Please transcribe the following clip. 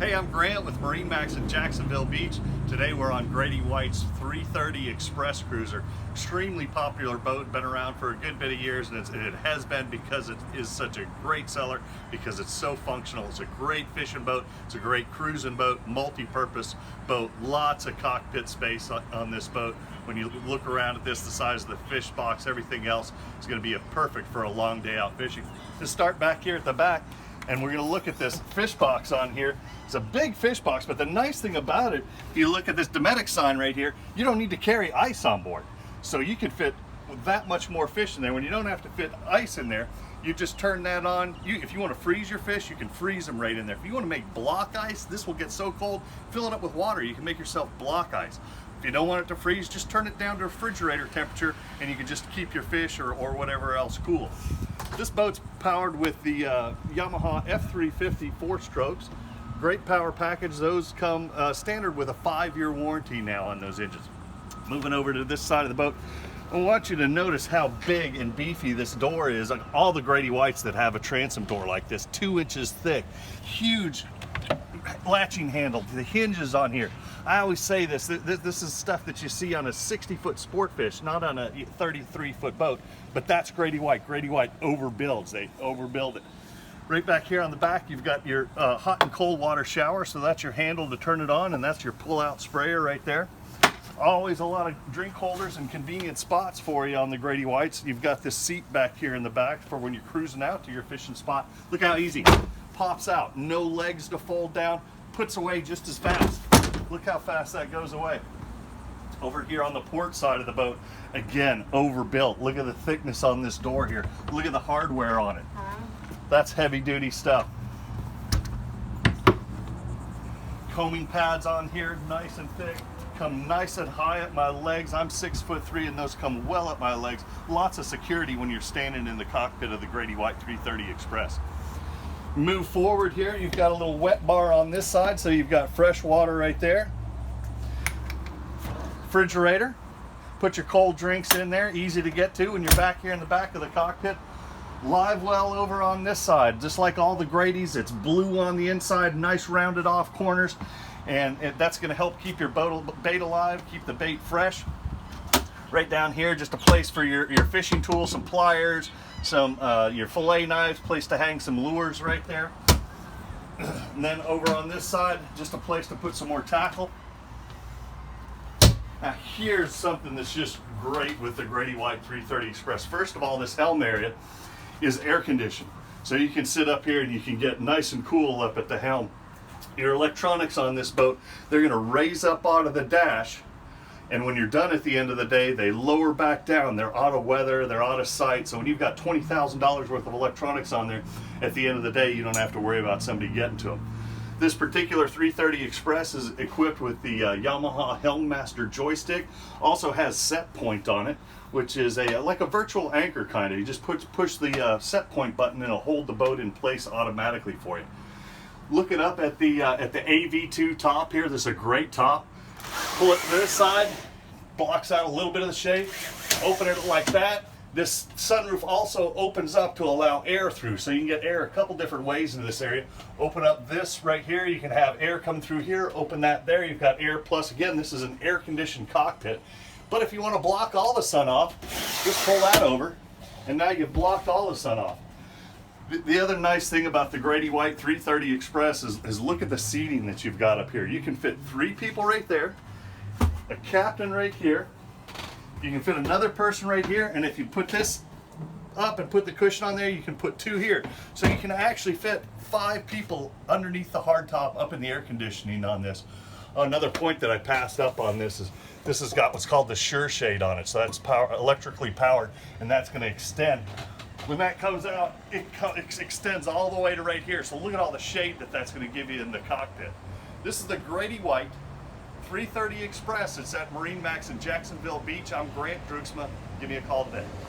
Hey, I'm Grant with MarineMax in Jacksonville Beach. Today we're on Grady-White's 330 Express Cruiser. Extremely popular boat, been around for a good bit of years, and it has been because it is such a great seller, because it's so functional. It's a great fishing boat, it's a great cruising boat, multi-purpose boat, lots of cockpit space on this boat. When you look around at this, the size of the fish box, everything else is going to be perfect for a long day out fishing. Let's start back here at the back. And we're going to look at this fish box on here. It's a big fish box, but the nice thing about it, if you look at this Dometic sign right here, you don't need to carry ice on board. So you can fit that much more fish in there. When you don't have to fit ice in there, you just turn that on. If you want to freeze your fish, you can freeze them right in there. If you want to make block ice, this will get so cold, fill it up with water, you can make yourself block ice. If you don't want it to freeze, just turn it down to refrigerator temperature and you can just keep your fish or whatever else cool. This boat's powered with the Yamaha F350 4-strokes. Great power package. Those come standard with a 5-year warranty now on those engines. Moving over to this side of the boat, I want you to notice how big and beefy this door is. Like all the Grady-Whites that have a transom door like this, 2 inches thick, huge latching handle, the hinges on here. I always say this is stuff that you see on a 60-foot sport fish, not on a 33-foot boat, but that's Grady-White. Grady-White overbuilds, they overbuild it. Right back here on the back, you've got your hot and cold water shower, so that's your handle to turn it on, and that's your pull-out sprayer right there. Always a lot of drink holders and convenient spots for you on the Grady-Whites. You've got this seat back here in the back for when you're cruising out to your fishing spot. Look how easy. Pops out, no legs to fold down, puts away just as fast. Look how fast that goes away. Over here on the port side of the boat, again, overbuilt. Look at the thickness on this door here. Look at the hardware on it. That's heavy duty stuff. Combing pads on here, nice and thick. Come nice and high at my legs. I'm 6'3" and those come well up my legs. Lots of security when you're standing in the cockpit of the Grady-White 330 Express. Move forward here, you've got a little wet bar on this side, so you've got fresh water right there. Refrigerator, put your cold drinks in there, easy to get to when you're back here in the back of the cockpit. Live well over on this side, just like all the Grady's, it's blue on the inside, nice rounded off corners, and that's going to help keep your bait alive, keep the bait fresh. Right down here, just a place for your fishing tools, some pliers, some your fillet knives, place to hang some lures right there. And then over on this side, just a place to put some more tackle. Now here's something that's just great with the Grady-White 330 Express. First of all, this helm area is air conditioned. So you can sit up here and you can get nice and cool up at the helm. Your electronics on this boat, they're gonna raise up out of the dash, and when you're done at the end of the day, they lower back down. They're out of weather, they're out of sight. So when you've got $20,000 worth of electronics on there, at the end of the day, you don't have to worry about somebody getting to them. This particular 330 Express is equipped with the Yamaha Helm Master joystick. Also has set point on it, which is like a virtual anchor kind of. You just push the set point button and it'll hold the boat in place automatically for you. Looking up at the AV2 top here, this is a great top. Pull it to this side, blocks out a little bit of the shade, open it like that. This sunroof also opens up to allow air through, so you can get air a couple different ways into this area. Open up this right here, you can have air come through here, open that there, you've got air plus. Again, this is an air-conditioned cockpit. But if you want to block all the sun off, just pull that over, and now you've blocked all the sun off. The other nice thing about the Grady-White 330 Express is look at the seating that you've got up here. You can fit 3 people right there, a captain right here, you can fit another person right here, and if you put this up and put the cushion on there, you can put 2 here. So you can actually fit 5 people underneath the hardtop up in the air conditioning on this. Another point that I passed up on this is this has got what's called the Sure Shade on it. So that's electrically powered, and that's going to extend. When that comes out, it extends all the way to right here. So look at all the shade that's going to give you in the cockpit. This is the Grady-White 330 Express. It's at MarineMax in Jacksonville Beach. I'm Grant Droogsma. Give me a call today.